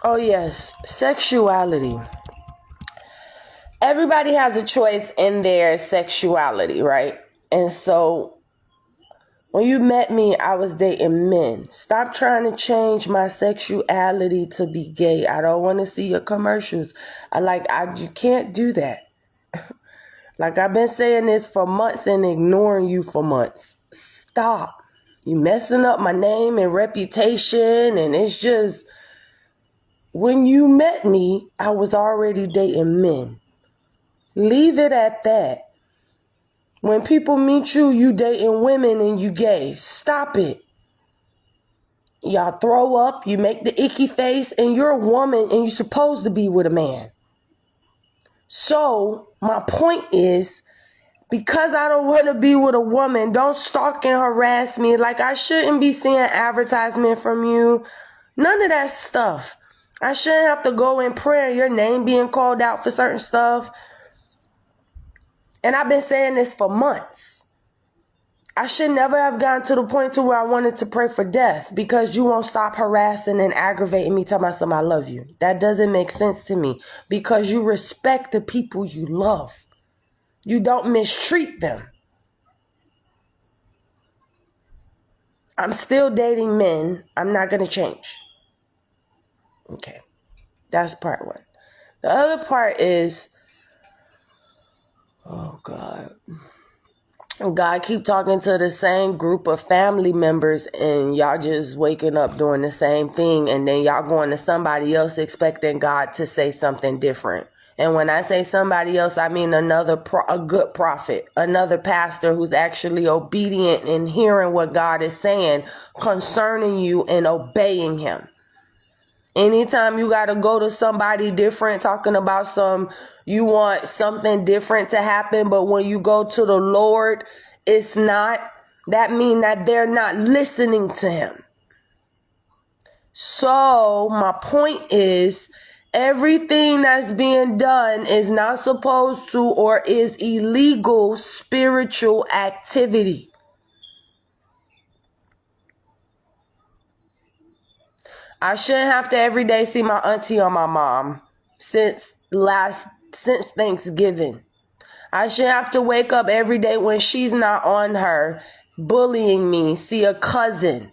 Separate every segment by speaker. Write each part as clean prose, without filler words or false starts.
Speaker 1: Oh yes, sexuality. Everybody has a choice in their sexuality, right? And so when you met me, I was dating men. Stop trying to change my sexuality to be gay. I don't want to see your commercials. You can't do that. Like I've been saying this for months and ignoring you for months. Stop. You messing up my name and reputation, and it's just, when you met me, I was already dating men. Leave it at that. When people meet you, you dating women and you gay. Stop it. Y'all throw up, you make the icky face, and you're a woman and you're supposed to be with a man. So my point is, because I don't want to be with a woman, don't stalk and harass me. Like, I shouldn't be seeing advertisement from you. None of that stuff. I shouldn't have to go in prayer, your name being called out for certain stuff. And I've been saying this for months. I should never have gotten to the point to where I wanted to pray for death, because you won't stop harassing and aggravating me, telling myself I love you. That doesn't make sense to me, because you respect the people you love. You don't mistreat them. I'm still dating men. I'm not going to change. Okay. That's part one. The other part is, oh God. God keep talking to the same group of family members, and y'all just waking up doing the same thing, and then y'all going to somebody else expecting God to say something different. And when I say somebody else, I mean a good prophet, another pastor who's actually obedient and hearing what God is saying concerning you and obeying him. Anytime you got to go to somebody different talking about you want something different to happen, but when you go to the Lord, it's not, that means that they're not listening to him. So my point is, everything that's being done is not supposed to or is illegal spiritual activity. I shouldn't have to every day see my auntie or my mom since Thanksgiving. I shouldn't have to wake up every day when she's not on her bullying me, see a cousin.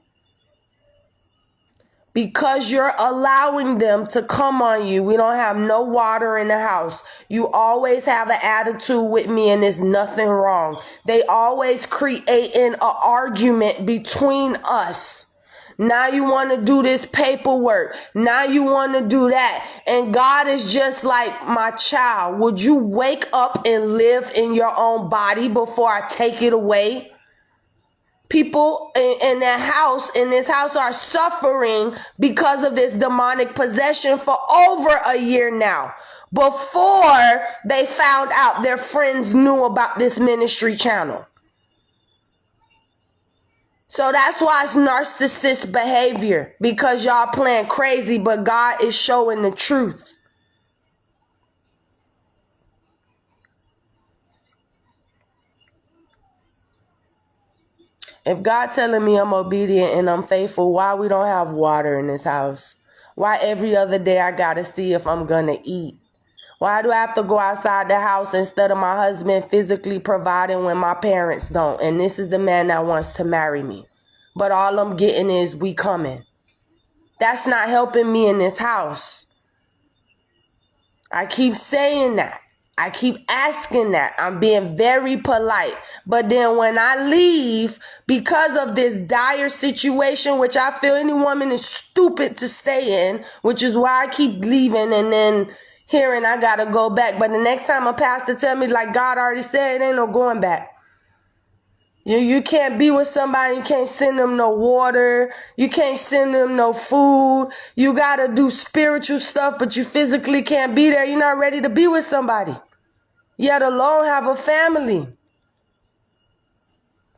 Speaker 1: Because you're allowing them to come on you. We don't have no water in the house. You always have an attitude with me and there's nothing wrong. They always creating an argument between us. Now you want to do this paperwork. Now you want to do that. And God is just like, my child, would you wake up and live in your own body before I take it away? People in this house are suffering because of this demonic possession for over a year now. Before they found out their friends knew about this ministry channel. So that's why it's narcissist behavior, because y'all playing crazy, but God is showing the truth. If God telling me I'm obedient and I'm faithful, why we don't have water in this house? Why every other day I gotta see if I'm gonna eat? Why do I have to go outside the house instead of my husband physically providing when my parents don't? And this is the man that wants to marry me. But all I'm getting is, we coming. That's not helping me in this house. I keep saying that. I keep asking that. I'm being very polite. But then when I leave, because of this dire situation, which I feel any woman is stupid to stay in, which is why I keep leaving and then hearing I gotta go back. But the next time a pastor tell me, like God already said, it ain't no going back. You can't be with somebody, you can't send them no water, you can't send them no food. You gotta do spiritual stuff, but you physically can't be there. You're not ready to be with somebody, yet alone have a family.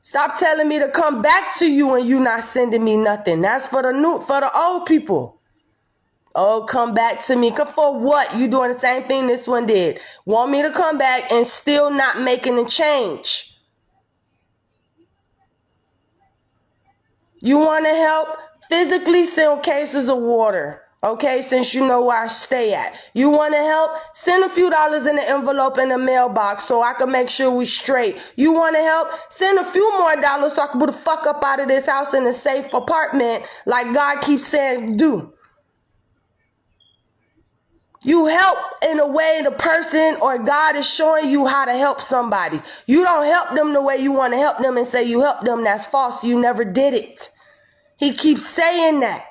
Speaker 1: Stop telling me to come back to you and you not sending me nothing. That's for the old people. Oh, come back to me. Come for what? You doing the same thing this one did. Want me to come back and still not making a change. You want to help? Physically send cases of water. Okay, since you know where I stay at. You want to help? Send a few dollars in the envelope in the mailbox so I can make sure we straight. You want to help? Send a few more dollars so I can put the fuck up out of this house in a safe apartment like God keeps saying do. You help in a way the person or God is showing you how to help somebody. You don't help them the way you want to help them and say you help them. That's false. You never did it. He keeps saying that.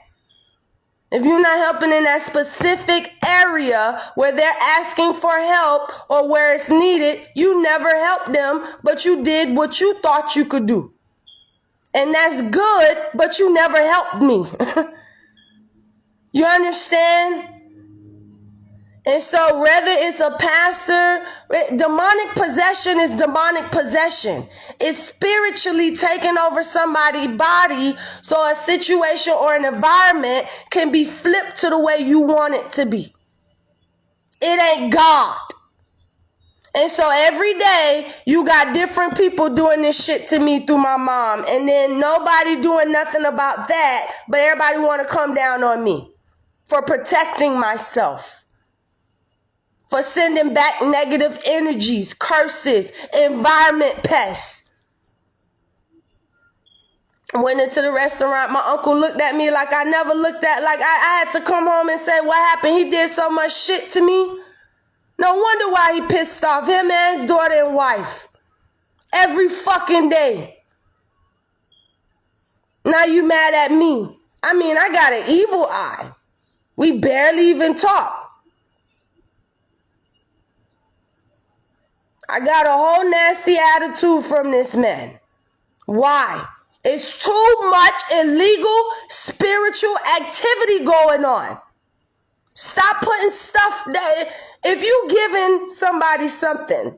Speaker 1: If you're not helping in that specific area where they're asking for help or where it's needed, you never helped them, but you did what you thought you could do. And that's good, but you never helped me. You understand? And so whether it's a pastor, demonic possession is demonic possession. It's spiritually taking over somebody's body so a situation or an environment can be flipped to the way you want it to be. It ain't God. And so every day you got different people doing this shit to me through my mom. And then nobody doing nothing about that, but everybody want to come down on me for protecting myself. For sending back negative energies, curses, environment pests. I went into the restaurant. My uncle looked at me like I never looked at. Like I had to come home and say, what happened? He did so much shit to me. No wonder why he pissed off. Him and his daughter and wife. Every fucking day. Now you mad at me. I mean, I got an evil eye. We barely even talk. I got a whole nasty attitude from this man. Why? It's too much illegal spiritual activity going on. Stop putting stuff that, if you giving somebody something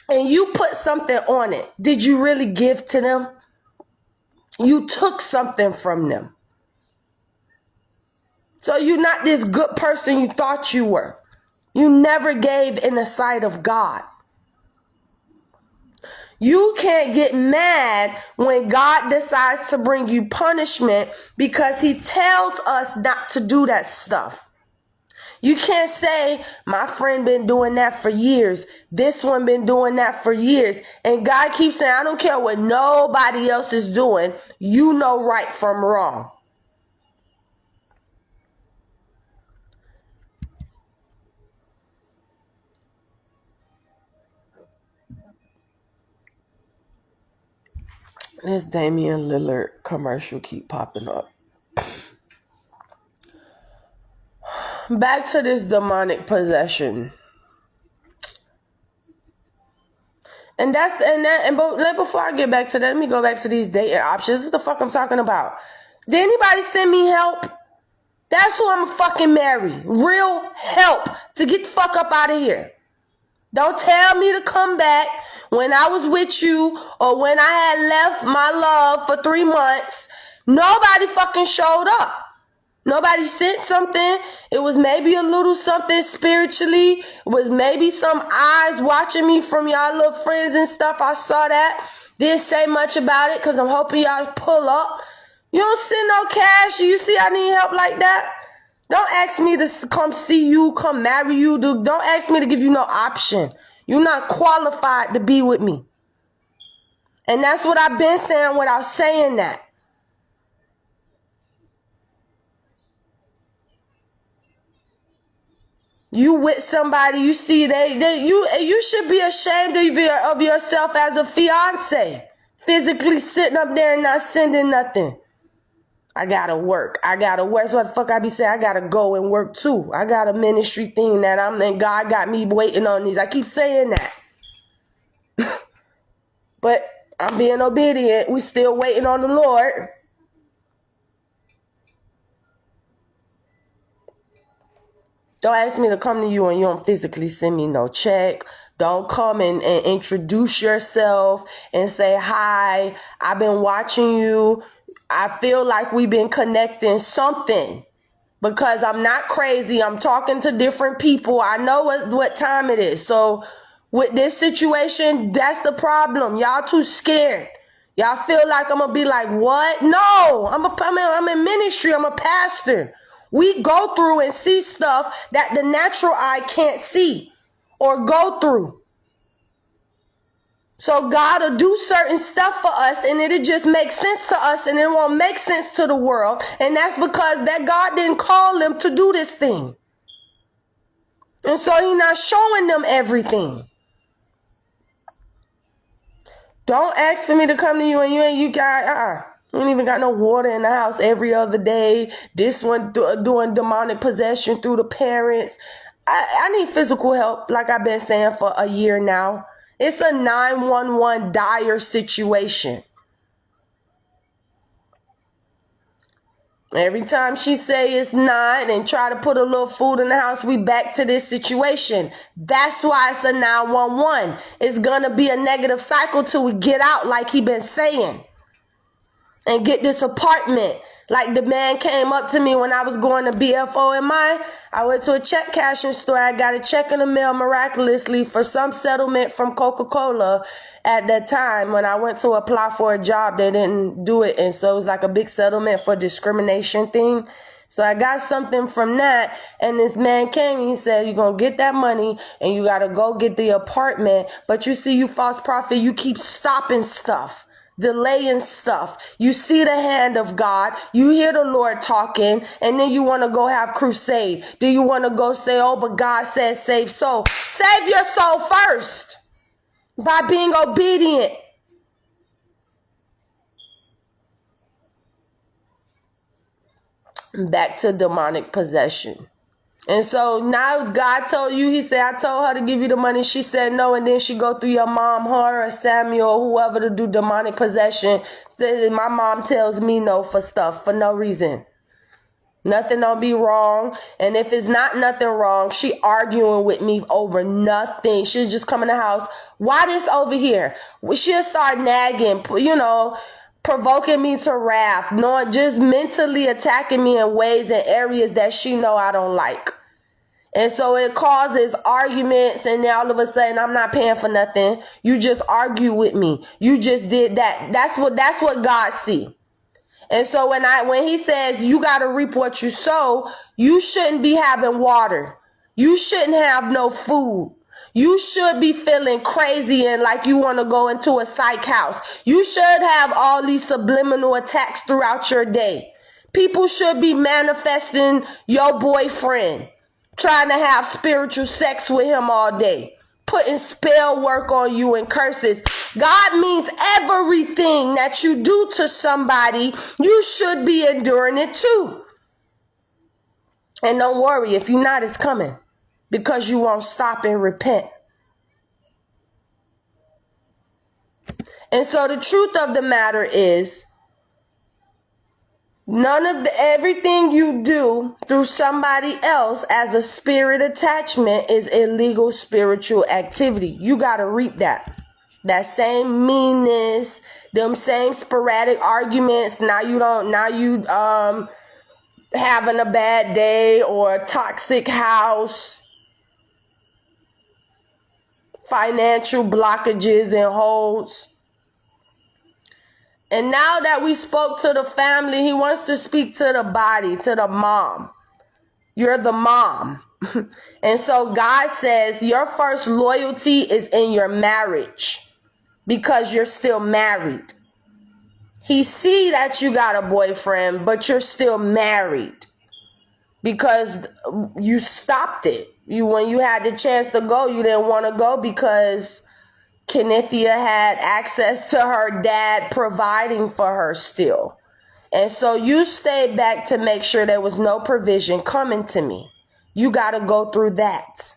Speaker 1: and you put something on it, did you really give to them? You took something from them. So you're not this good person you thought you were. You never gave in the sight of God. You can't get mad when God decides to bring you punishment because he tells us not to do that stuff. You can't say, my friend been doing that for years. This one been doing that for years. And God keeps saying, I don't care what nobody else is doing. You know right from wrong. This Damian Lillard commercial keep popping up. Back to this demonic possession. But before I get back to that, let me go back to these dating options. This is the fuck I'm talking about. Did anybody send me help? That's who I'm fucking marry. Real help to get the fuck up out of here. Don't tell me to come back when I was with you or when I had left my love for 3 months. Nobody fucking showed up. Nobody sent something. It was maybe a little something spiritually. It was maybe some eyes watching me from y'all little friends and stuff. I saw that. Didn't say much about it because I'm hoping y'all pull up. You don't send no cash. You see I need help like that? Don't ask me to come see you, come marry you. Don't ask me to give you no option. You're not qualified to be with me. And that's what I've been saying without saying that. You with somebody, you see you should be ashamed of yourself as a fiance. Physically sitting up there and not sending nothing. I gotta work. So what the fuck I be saying? I gotta go and work too. I got a ministry thing that and God got me waiting on these. I keep saying that. But I'm being obedient. We still waiting on the Lord. Don't ask me to come to you and you don't physically send me no check. Don't come and introduce yourself and say, hi, I've been watching you. I feel like we've been connecting something because I'm not crazy. I'm talking to different people. I know what time it is. So with this situation, that's the problem. Y'all too scared. Y'all feel like I'm going to be like, what? No, I'm in ministry. I'm a pastor. We go through and see stuff that the natural eye can't see or go through. So God will do certain stuff for us and it'll just make sense to us and it won't make sense to the world. And that's because that God didn't call them to do this thing. And so he's not showing them everything. Don't ask for me to come to you and you ain't even got no water in the house every other day. This one doing demonic possession through the parents. I need physical help, like I've been saying for a year now. It's a 911 dire situation. Every time she say it's not and try to put a little food in the house, we back to this situation. That's why it's a 911. It's going to be a negative cycle till we get out, like he been saying, and get this apartment. Like the man came up to me when I was going to BFOMI. I went to a check cashing store. I got a check in the mail miraculously for some settlement from Coca-Cola at that time. When I went to apply for a job, they didn't do it. And so it was like a big settlement for discrimination thing. So I got something from that. And this man came and he said, you're going to get that money and you got to go get the apartment. But you see, you false prophet, you keep stopping stuff. Delaying stuff. You see the hand of God. You hear the Lord talking, and then you want to go have crusade. Do you want to go say, oh, but God says save soul? Save your soul first by being obedient. Back to demonic possession. And so now God told you, he said, I told her to give you the money. She said no. And then she go through your mom, her or Samuel, or whoever to do demonic possession. My mom tells me no for stuff for no reason. Nothing don't be wrong. And if it's not nothing wrong, she arguing with me over nothing. She'll just come in the house. Why this over here? She'll start nagging, provoking me to wrath, just mentally attacking me in ways and areas that she know I don't like. And so it causes arguments, and then all of a sudden I'm not paying for nothing. You just argue with me. You just did that. That's what God see. And so when he says you got to reap what you sow, you shouldn't be having water. You shouldn't have no food. You should be feeling crazy and like you want to go into a psych house. You should have all these subliminal attacks throughout your day. People should be manifesting your boyfriend, trying to have spiritual sex with him all day, putting spell work on you and curses. God means everything that you do to somebody, you should be enduring it too. And don't worry, if you're not, it's coming. Because you won't stop and repent. And so the truth of the matter is, everything you do through somebody else as a spirit attachment is illegal spiritual activity. You got to reap that. That same meanness, them same sporadic arguments. Now you having a bad day or a toxic house. Financial blockages and holds. And now that we spoke to the family, he wants to speak to the body, to the mom. You're the mom. And so God says your first loyalty is in your marriage because you're still married. He see that you got a boyfriend, but you're still married because you stopped it. When you had the chance to go, you didn't want to go because Kenethia had access to her dad providing for her still. And so you stayed back to make sure there was no provision coming to me. You got to go through that.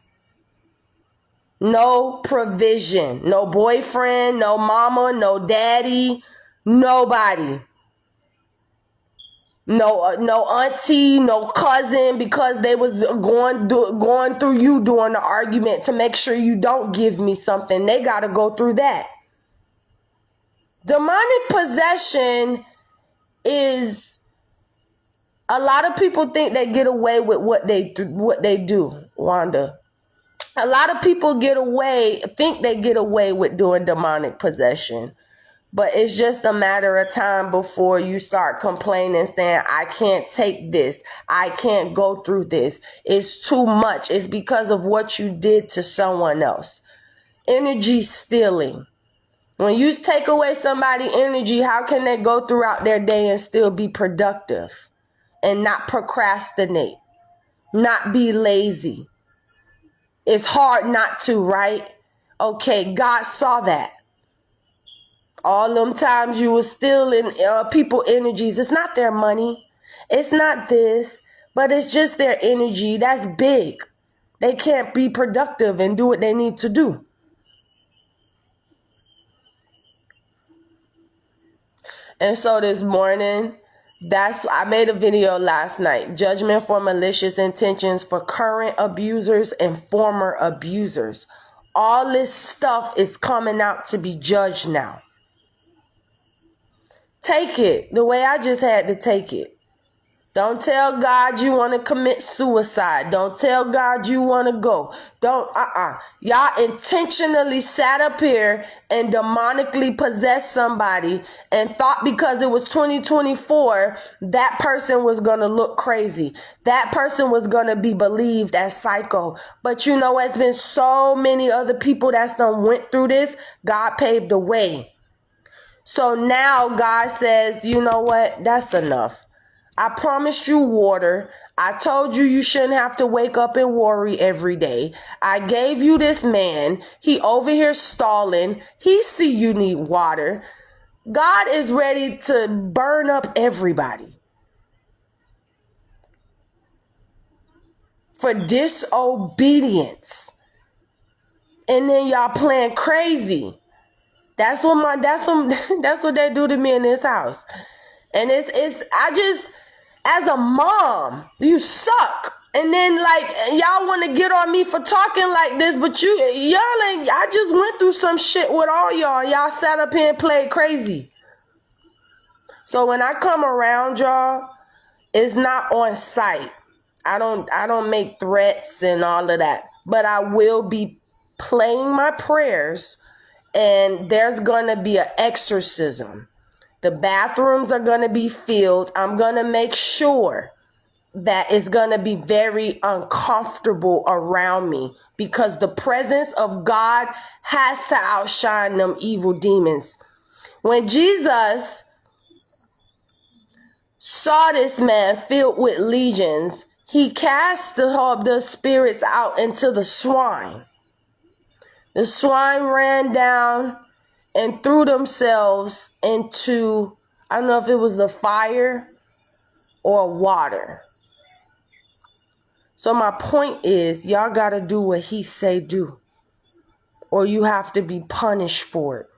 Speaker 1: No provision, no boyfriend, no mama, no daddy, nobody. No auntie, no cousin, because they was going through you during the argument to make sure you don't give me something. They got to go through that. Demonic possession is, a lot of people think they get away with what they do, Wanda. A lot of people think they get away with doing demonic possession. But it's just a matter of time before you start complaining, saying, I can't take this. I can't go through this. It's too much. It's because of what you did to someone else. Energy stealing. When you take away somebody's energy, how can they go throughout their day and still be productive and not procrastinate, not be lazy? It's hard not to, right? Okay, God saw that. All them times you were stealing people energies. It's not their money. It's not this, but it's just their energy. That's big. They can't be productive and do what they need to do. And so this morning, I made a video last night. Judgment for malicious intentions for current abusers and former abusers. All this stuff is coming out to be judged now. Take it the way I just had to take it. Don't tell God you want to commit suicide. Don't tell God you want to go. Y'all intentionally sat up here and demonically possessed somebody and thought because it was 2024, that person was going to look crazy. That person was going to be believed as psycho. But you know, it's been so many other people that's done went through this. God paved the way. So now God says, you know what? That's enough. I promised you water. I told you you shouldn't have to wake up and worry every day. I gave you this man. He over here stalling. He see you need water. God is ready to burn up everybody for disobedience. And then y'all playing crazy. That's what they do to me in this house. And as a mom, you suck. And then y'all want to get on me for talking like this, but I just went through some shit with all y'all. Y'all sat up here and played crazy. So when I come around y'all, it's not on sight. I don't make threats and all of that, but I will be playing my prayers, and there's going to be an exorcism. The bathrooms are going to be filled. I'm going to make sure that it's going to be very uncomfortable around me, because the presence of God has to outshine them evil demons. When Jesus saw this man filled with legions, he cast the spirits out into the swine. The swine ran down and threw themselves into, I don't know if it was the fire or water. So my point is, y'all got to do what he say do, or you have to be punished for it.